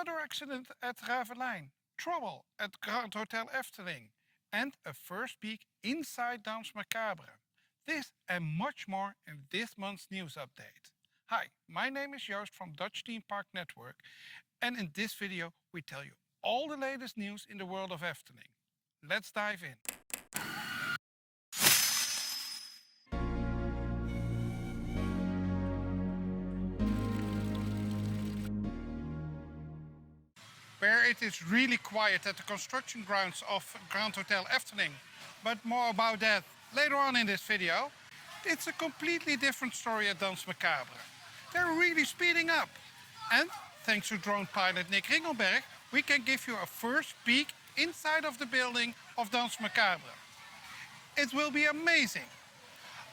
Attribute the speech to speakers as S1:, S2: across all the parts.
S1: another accident at Raveleijn, trouble at Grand Hotel Efteling, and a first peek inside Danse Macabre. This and much more in this month's news update. Hi, my name is Joost from Dutch Theme Park Network, and in this video we tell you all the latest news in the world of Efteling. Let's dive in. Where it is really quiet at the construction grounds of Grand Hotel Efteling, but more about that later on in this video. It's a completely different story at Danse Macabre. They're really speeding up. And thanks to drone pilot Nick Ringelberg, we can give you a first peek inside of the building of Danse Macabre. It will be amazing.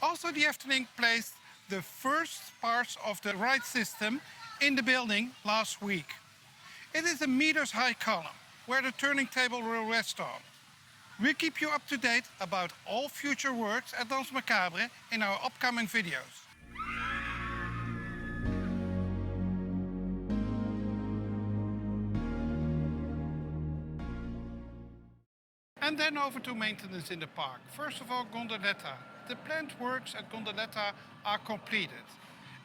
S1: Also, the Efteling placed the first parts of the ride system in the building last week. It is a meters high column where the turning table will rest on. We'll keep you up to date about all future works at Danse Macabre in our upcoming videos. And then over to maintenance in the park. First of all, Gondoletta. The planned works at Gondoletta are completed.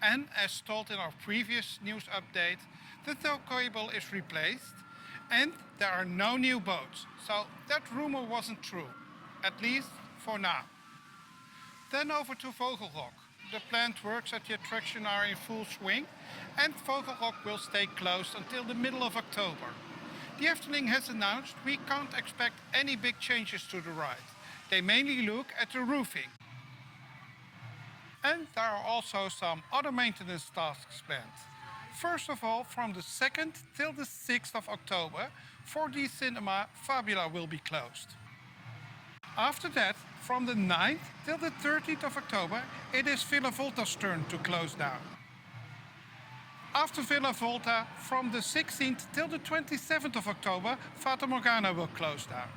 S1: And as told in our previous news update, the tow cable is replaced and there are no new boats. So that rumor wasn't true, at least for now. Then over to Vogelrok. The planned works at the attraction are in full swing and Vogelrok will stay closed until the middle of October. The Efteling has announced we can't expect any big changes to the ride. They mainly look at the roofing. And there are also some other maintenance tasks planned. First of all, from the 2nd till the 6th of October, 4D Cinema Fabula will be closed. After that, from the 9th till the 13th of October, it is Villa Volta's turn to close down. After Villa Volta, from the 16th till the 27th of October, Fata Morgana will close down.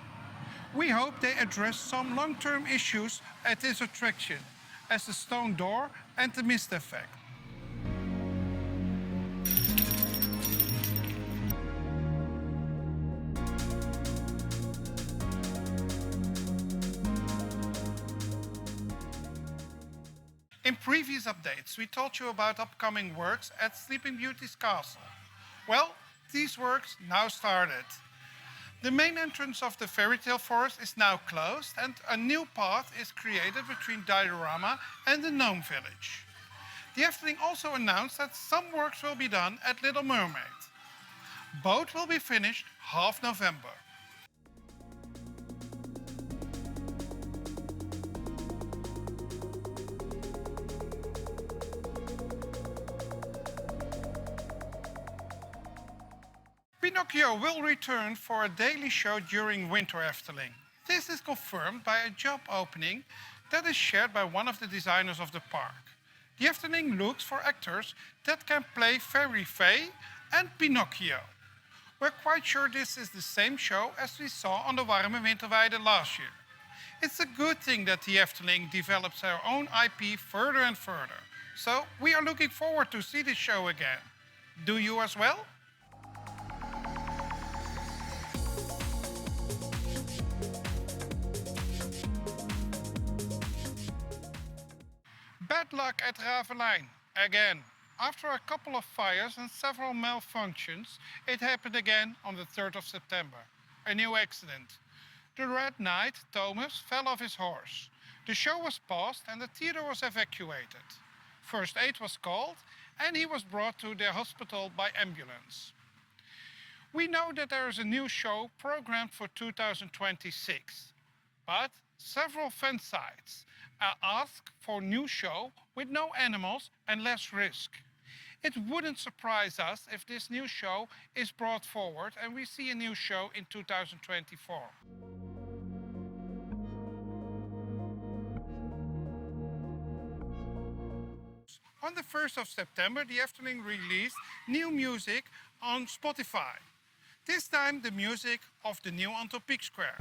S1: We hope they address some long-term issues at this attraction, as the stone door and the mist effect. In previous updates, we told you about upcoming works at Sleeping Beauty's castle. Well, these works now started. The main entrance of the fairy tale forest is now closed and a new path is created between Diorama and the Gnome Village. The Efteling also announced that some works will be done at Little Mermaid. Both will be finished half November. Pinokkio will return for a daily show during Winter Efteling. This is confirmed by a job opening that is shared by one of the designers of the park. The Efteling looks for actors that can play Fairy Faye and Pinokkio. We're quite sure this is the same show as we saw on the Warme Winterweide last year. It's a good thing that the Efteling develops their own IP further and further. So we are looking forward to see this show again. Do you as well? Bad luck at Raveleijn, again. After a couple of fires and several malfunctions, it happened again on the 3rd of September. A new accident. The Red Knight, Thomas, fell off his horse. The show was paused and the theater was evacuated. First aid was called and he was brought to the hospital by ambulance. We know that there is a new show programmed for 2026, but several fan sites ask for new show with no animals and less risk. It wouldn't surprise us if this new show is brought forward and we see a new show in 2024. On the 1st of September, the Efteling released new music on Spotify. This time the music of the new Anton Pieck Square.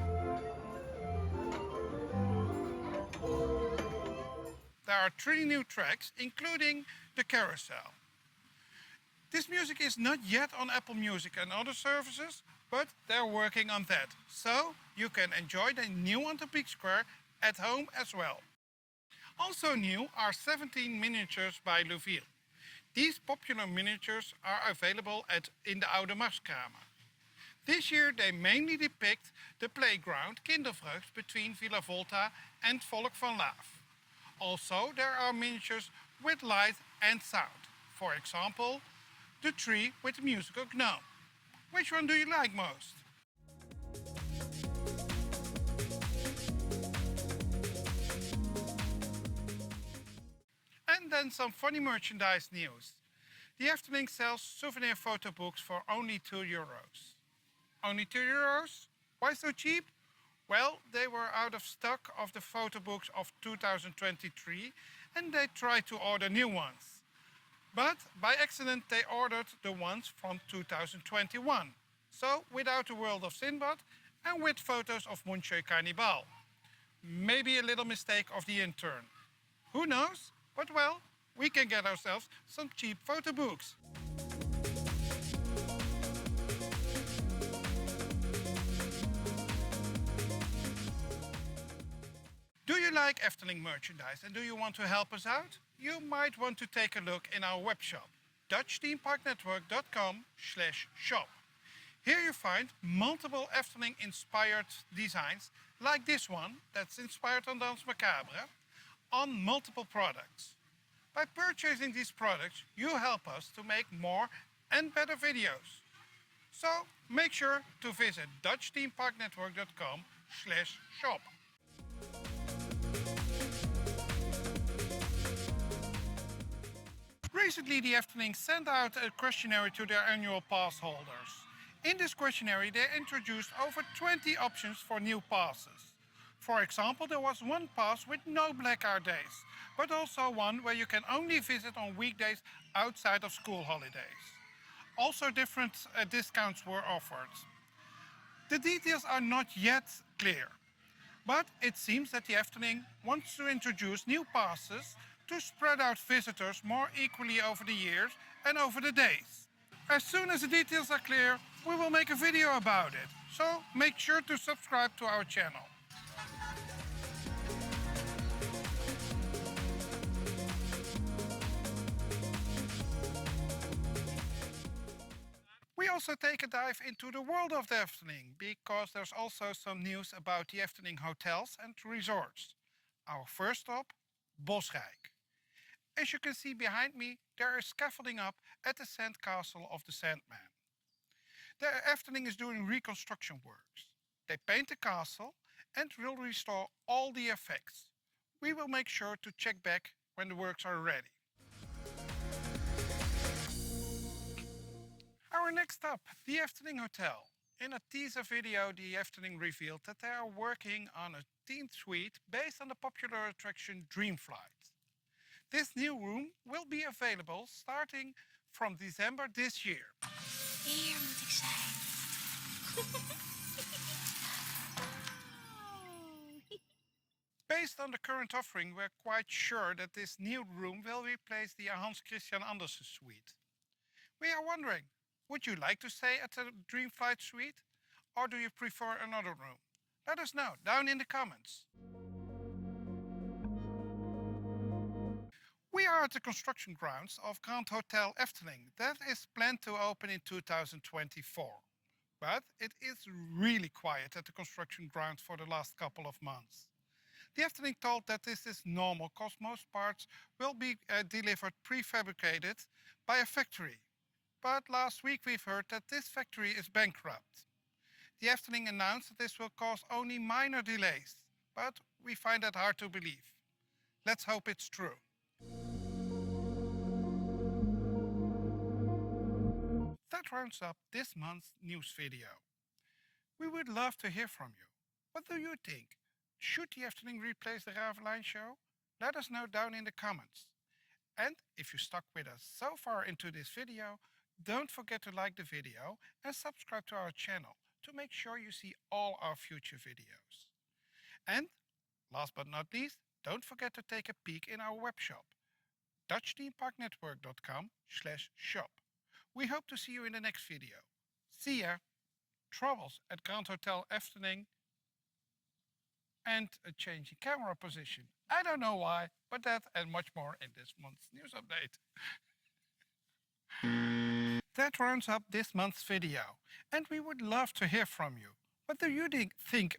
S1: There are 3 new tracks, including the carousel. This music is not yet on Apple Music and other services, but they're working on that. So you can enjoy the new On the Peak Square at home as well. Also new are 17 miniatures by Luville. These popular miniatures are available in the oude marskramer. This year they mainly depict the playground kindervreugd between Villa Volta and Volk van Laaf. Also there are miniatures with light and sound. For example, the tree with the musical gnome. Which one do you like most? And then some funny merchandise news. The Efteling sells souvenir photo books for only €2. Only €2? Why so cheap? Well, they were out of stock of the photo books of 2023 and they tried to order new ones. But by accident they ordered the ones from 2021. So without the world of Sinbad and with photos of Monsieur Caniballe. Maybe a little mistake of the intern. Who knows? But well, we can get ourselves some cheap photo books. Do you like Efteling merchandise and do you want to help us out? You might want to take a look in our webshop, dutchthemeparknetwork.com/shop. Here you find multiple Efteling-inspired designs, like this one that's inspired on Danse Macabre, on multiple products. By purchasing these products, you help us to make more and better videos. So make sure to visit dutchthemeparknetwork.com/shop. Recently, the Efteling sent out a questionnaire to their annual pass holders. In this questionnaire, they introduced over 20 options for new passes. For example, there was one pass with no blackout days, but also one where you can only visit on weekdays outside of school holidays. Also different discounts were offered. The details are not yet clear, but it seems that the Efteling wants to introduce new passes to spread out visitors more equally over the years and over the days. As soon as the details are clear, we will make a video about it. So make sure to subscribe to our channel. We also take a dive into the world of the Efteling, because there's also some news about the Efteling hotels and resorts. Our first stop, Bosrijk. As you can see behind me, there is scaffolding up at the Sandcastle of the Sandman. The Efteling is doing reconstruction works. They paint the castle and will restore all the effects. We will make sure to check back when the works are ready. Our next stop, the Efteling Hotel. In a teaser video, the Efteling revealed that they are working on a themed suite based on the popular attraction Dreamflight. This new room will be available starting from December this year.
S2: Hier moet ik zijn.
S1: Based on the current offering, we're quite sure that this new room will replace the Hans Christian Andersen suite. We are wondering, would you like to stay at the Dreamflight suite? Or do you prefer another room? Let us know down in the comments. We are at the construction grounds of Grand Hotel Efteling that is planned to open in 2024. But it is really quiet at the construction grounds for the last couple of months. The Efteling told that this is normal because most parts will be delivered prefabricated by a factory. But last week we've heard that this factory is bankrupt. The Efteling announced that this will cause only minor delays, but we find that hard to believe. Let's hope it's true. That rounds up this month's news video. We would love to hear from you. What do you think? Should the Efteling replace the Ravelijn show? Let us know down in the comments. And if you stuck with us so far into this video, don't forget to like the video and subscribe to our channel to make sure you see all our future videos. And last but not least, don't forget to take a peek in our webshop, dutchthemeparknetwork.com/shop, We hope to see you in the next video. See ya! Troubles at Grand Hotel Efteling and a change in camera position. I don't know why, but that and much more in this month's news update. That rounds up this month's video, and we would love to hear from you. What do you think?